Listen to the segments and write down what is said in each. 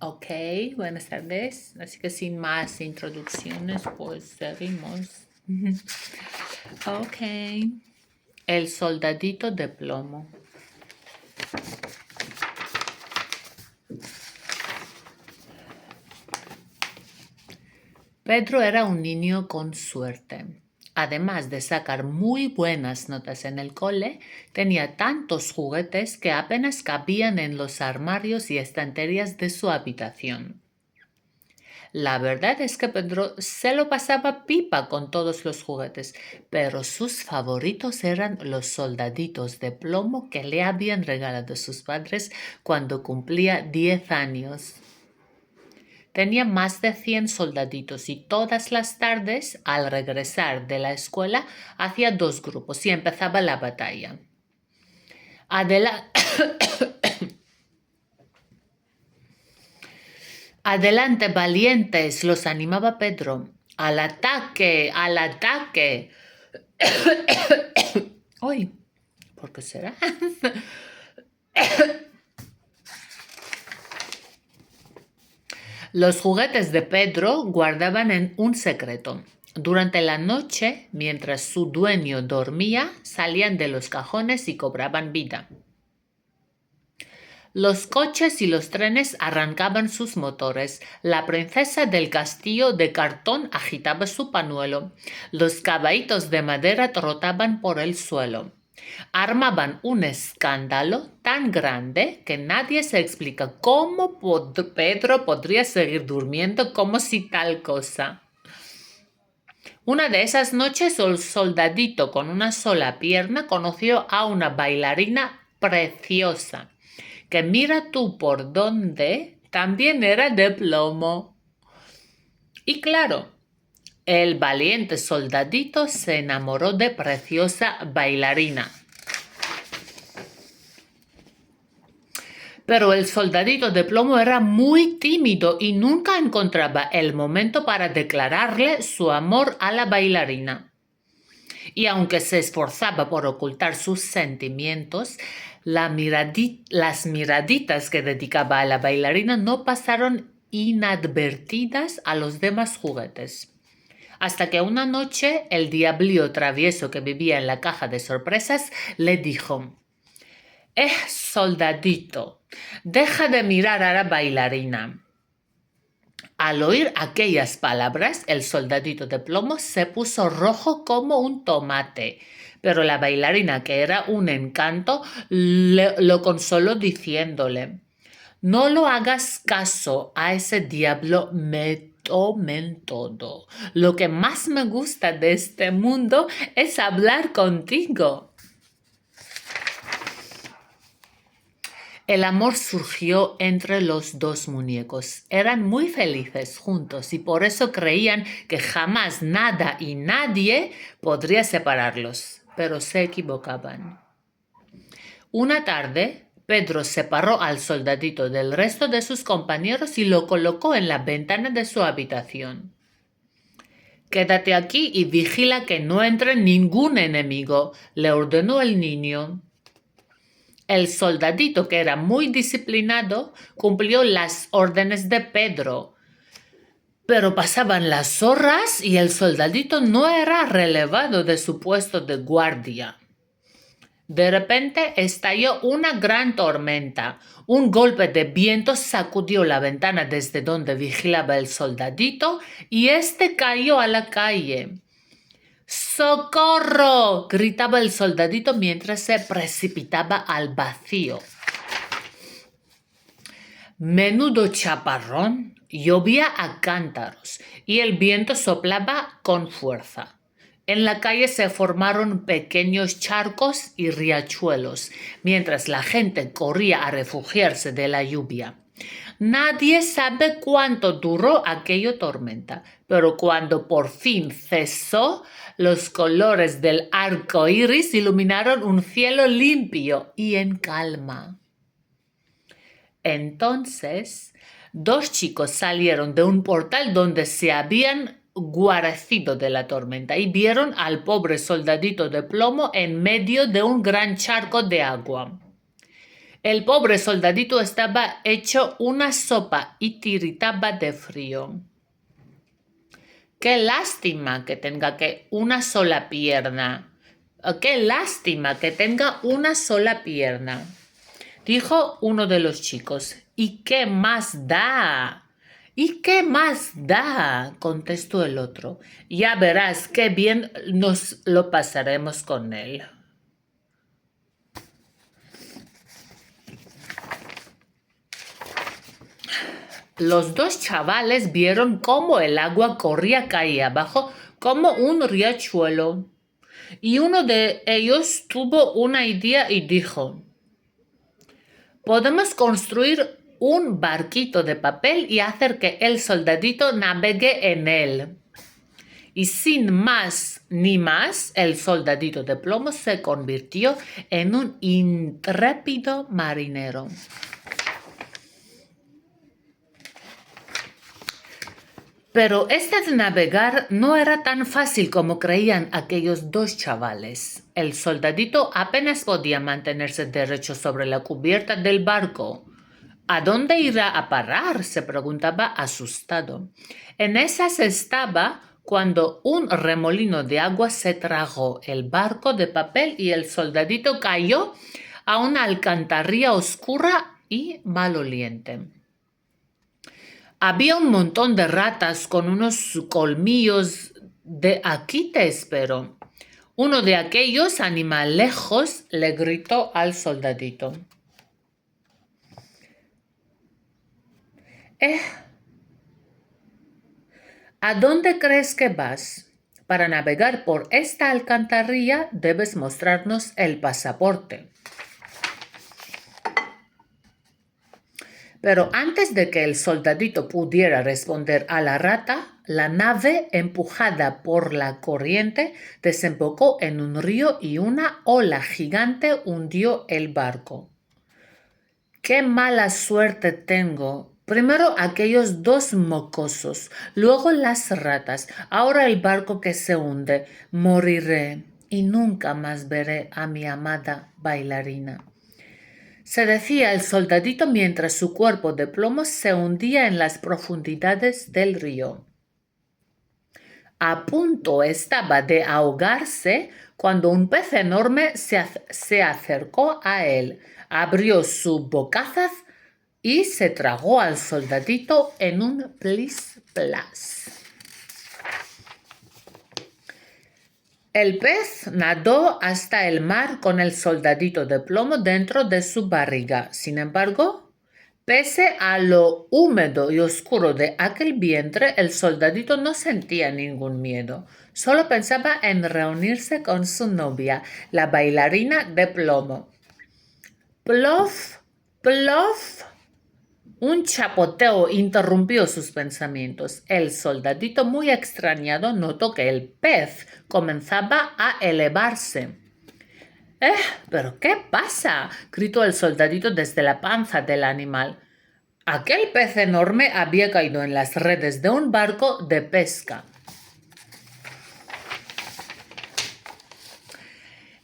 Ok, buenas tardes. Así que sin más introducciones, pues seguimos. Ok. El soldadito de plomo. Pedro era un niño con suerte. Además de sacar muy buenas notas en el cole, tenía tantos juguetes que apenas cabían en los armarios y estanterías de su habitación. La verdad es que Pedro se lo pasaba pipa con todos los juguetes, pero sus favoritos eran los soldaditos de plomo que le habían regalado sus padres cuando cumplía 10 años. Tenía más de 100 soldaditos y todas las tardes, al regresar de la escuela, hacía dos grupos y empezaba la batalla. Adelante, valientes, los animaba Pedro. ¡Al ataque! ¡Al ataque! ¡Ay! ¿Por qué será? Los juguetes de Pedro guardaban en un secreto. Durante la noche, mientras su dueño dormía, salían de los cajones y cobraban vida. Los coches y los trenes arrancaban sus motores. La princesa del castillo de cartón agitaba su pañuelo. Los caballitos de madera trotaban por el suelo. Armaban un escándalo tan grande que nadie se explica cómo Pedro podría seguir durmiendo como si tal cosa. Una de esas noches el soldadito con una sola pierna conoció a una bailarina preciosa, que mira tú por dónde también era de plomo. Y claro, el valiente soldadito se enamoró de preciosa bailarina. Pero el soldadito de plomo era muy tímido y nunca encontraba el momento para declararle su amor a la bailarina. Y aunque se esforzaba por ocultar sus sentimientos, las miraditas que dedicaba a la bailarina no pasaron inadvertidas a los demás juguetes. Hasta que una noche el diablillo travieso que vivía en la caja de sorpresas le dijo: soldadito, deja de mirar a la bailarina. Al oír aquellas palabras, el soldadito de plomo se puso rojo como un tomate, pero la bailarina, que era un encanto, lo consoló diciéndole: no lo hagas caso a ese diablo, me tomen todo. Lo que más me gusta de este mundo es hablar contigo. El amor surgió entre los dos muñecos. Eran muy felices juntos y por eso creían que jamás nada y nadie podría separarlos. Pero se equivocaban. Una tarde, Pedro separó al soldadito del resto de sus compañeros y lo colocó en la ventana de su habitación. Quédate aquí y vigila que no entre ningún enemigo, le ordenó el niño. El soldadito, que era muy disciplinado, cumplió las órdenes de Pedro. Pero pasaban las horas y el soldadito no era relevado de su puesto de guardia. De repente estalló una gran tormenta. Un golpe de viento sacudió la ventana desde donde vigilaba el soldadito y éste cayó a la calle. ¡Socorro!, gritaba el soldadito mientras se precipitaba al vacío. Menudo chaparrón. Llovía a cántaros y el viento soplaba con fuerza. En la calle se formaron pequeños charcos y riachuelos, mientras la gente corría a refugiarse de la lluvia. Nadie sabe cuánto duró aquella tormenta, pero cuando por fin cesó, los colores del arco iris iluminaron un cielo limpio y en calma. Entonces, dos chicos salieron de un portal donde se habían guarecido de la tormenta y vieron al pobre soldadito de plomo en medio de un gran charco de agua. El pobre soldadito estaba hecho una sopa y tiritaba de frío. Qué lástima que tenga una sola pierna. Qué lástima que tenga una sola pierna, dijo uno de los chicos. ¿Y qué más da? ¿Y qué más da? Contestó el otro. Ya verás qué bien nos lo pasaremos con él. Los dos chavales vieron cómo el agua corría calle abajo como un riachuelo. Y uno de ellos tuvo una idea y dijo: podemos construir un barquito de papel y hacer que el soldadito navegue en él. Y sin más ni más, el soldadito de plomo se convirtió en un intrépido marinero. Pero este de navegar no era tan fácil como creían aquellos dos chavales. El soldadito apenas podía mantenerse derecho sobre la cubierta del barco. ¿A dónde irá a parar?, se preguntaba asustado. En esas estaba cuando un remolino de agua se tragó el barco de papel y el soldadito cayó a una alcantarilla oscura y maloliente. Había un montón de ratas con unos colmillos de aquí te espero. Uno de aquellos animalejos le gritó al soldadito: ¿a dónde crees que vas? Para navegar por esta alcantarilla debes mostrarnos el pasaporte. Pero antes de que el soldadito pudiera responder a la rata, la nave, empujada por la corriente, desembocó en un río y una ola gigante hundió el barco. ¡Qué mala suerte tengo! Primero aquellos dos mocosos, luego las ratas, ahora el barco que se hunde. Moriré y nunca más veré a mi amada bailarina. Se decía el soldadito mientras su cuerpo de plomo se hundía en las profundidades del río. A punto estaba de ahogarse cuando un pez enorme se acercó a él, abrió su bocazas y se tragó al soldadito en un plis-plas. El pez nadó hasta el mar con el soldadito de plomo dentro de su barriga. Sin embargo, pese a lo húmedo y oscuro de aquel vientre, el soldadito no sentía ningún miedo. Solo pensaba en reunirse con su novia, la bailarina de plomo. ¡Plof! ¡Plof! Un chapoteo interrumpió sus pensamientos. El soldadito, muy extrañado, notó que el pez comenzaba a elevarse. ¿Pero qué pasa?, gritó el soldadito desde la panza del animal. Aquel pez enorme había caído en las redes de un barco de pesca.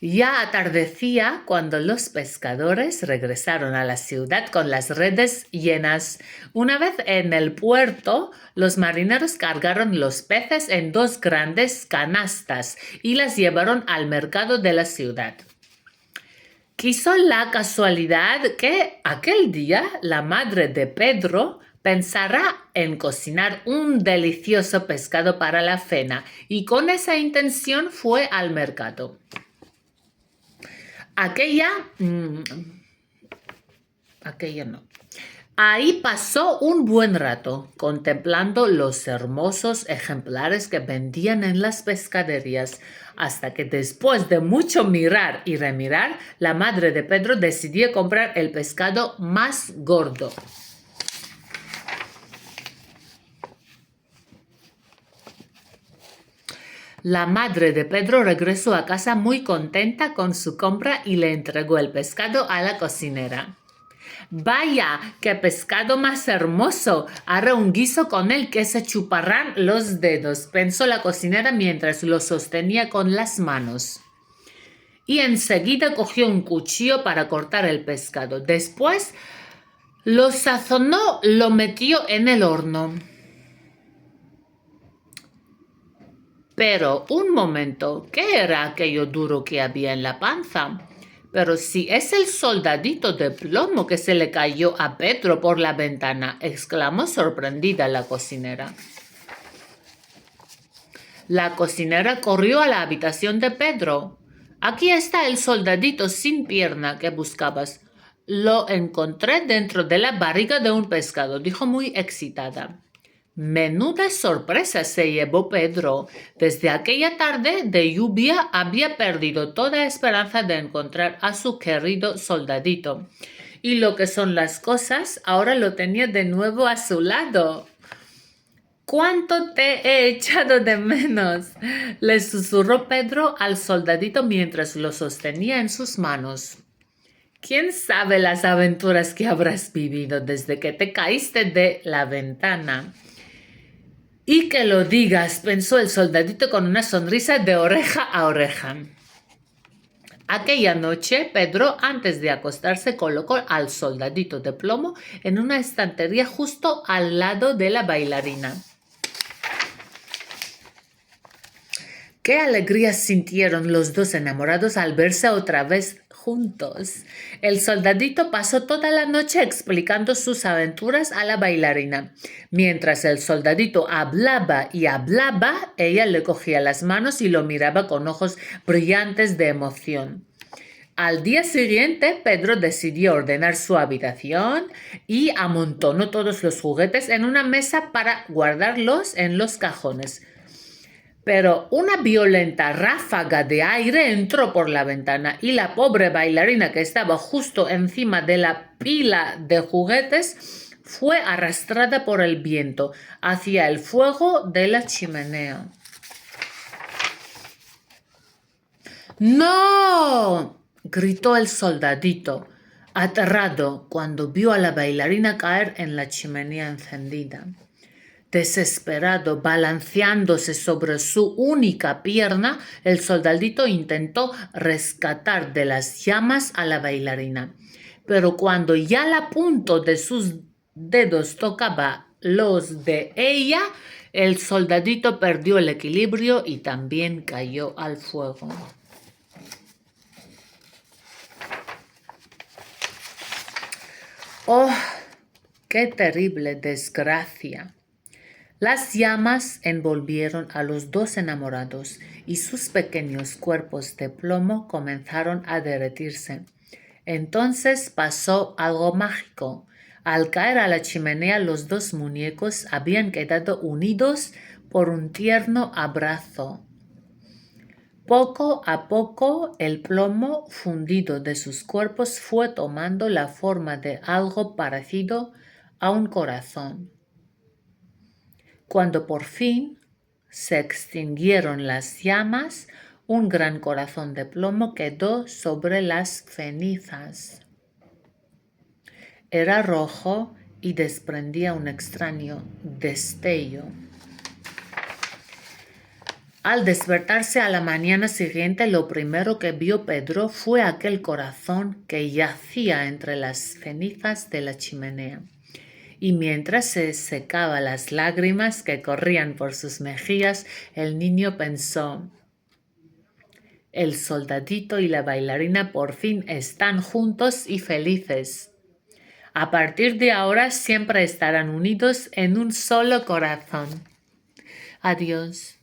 Ya atardecía cuando los pescadores regresaron a la ciudad con las redes llenas. Una vez en el puerto, los marineros cargaron los peces en 2 grandes canastas y las llevaron al mercado de la ciudad. Quiso la casualidad que aquel día la madre de Pedro pensara en cocinar un delicioso pescado para la cena y con esa intención fue al mercado. Aquella no. Ahí pasó un buen rato contemplando los hermosos ejemplares que vendían en las pescaderías, hasta que después de mucho mirar y remirar, la madre de Pedro decidió comprar el pescado más gordo. La madre de Pedro regresó a casa muy contenta con su compra y le entregó el pescado a la cocinera. ¡Vaya, qué pescado más hermoso! Haré un guiso con él que se chuparán los dedos, pensó la cocinera mientras lo sostenía con las manos. y enseguida cogió un cuchillo para cortar el pescado. Después lo sazonó, lo metió en el horno. Pero un momento, ¿qué era aquello duro que había en la panza? Pero si es el soldadito de plomo que se le cayó a Pedro por la ventana, exclamó sorprendida la cocinera. La cocinera corrió a la habitación de Pedro. Aquí está el soldadito sin pierna que buscabas. Lo encontré dentro de la barriga de un pescado, dijo muy excitada. Menuda sorpresa se llevó Pedro. Desde aquella tarde de lluvia había perdido toda esperanza de encontrar a su querido soldadito. Y lo que son las cosas, ahora lo tenía de nuevo a su lado. ¿Cuánto te he echado de menos? Le susurró Pedro al soldadito mientras lo sostenía en sus manos. ¿Quién sabe las aventuras que habrás vivido desde que te caíste de la ventana? Y que lo digas, pensó el soldadito con una sonrisa de oreja a oreja. Aquella noche, Pedro, antes de acostarse, colocó al soldadito de plomo en una estantería justo al lado de la bailarina. Qué alegría sintieron los dos enamorados al verse otra vez juntos. El soldadito pasó toda la noche explicando sus aventuras a la bailarina. Mientras el soldadito hablaba y hablaba, ella le cogía las manos y lo miraba con ojos brillantes de emoción. Al día siguiente, Pedro decidió ordenar su habitación y amontonó todos los juguetes en una mesa para guardarlos en los cajones. Pero una violenta ráfaga de aire entró por la ventana y la pobre bailarina que estaba justo encima de la pila de juguetes fue arrastrada por el viento hacia el fuego de la chimenea. ¡No! Gritó el soldadito, aterrado cuando vio a la bailarina caer en la chimenea encendida. Desesperado, balanceándose sobre su única pierna, el soldadito intentó rescatar de las llamas a la bailarina. Pero cuando ya la punta de sus dedos tocaba los de ella, el soldadito perdió el equilibrio y también cayó al fuego. ¡Oh, qué terrible desgracia! Las llamas envolvieron a los dos enamorados y sus pequeños cuerpos de plomo comenzaron a derretirse. Entonces pasó algo mágico. Al caer a la chimenea, los dos muñecos habían quedado unidos por un tierno abrazo. Poco a poco, el plomo fundido de sus cuerpos fue tomando la forma de algo parecido a un corazón. Cuando por fin se extinguieron las llamas, un gran corazón de plomo quedó sobre las cenizas. Era rojo y desprendía un extraño destello. Al despertarse a la mañana siguiente, lo primero que vio Pedro fue aquel corazón que yacía entre las cenizas de la chimenea. Y mientras se secaba las lágrimas que corrían por sus mejillas, el niño pensó: el soldadito y la bailarina por fin están juntos y felices. A partir de ahora siempre estarán unidos en un solo corazón. Adiós.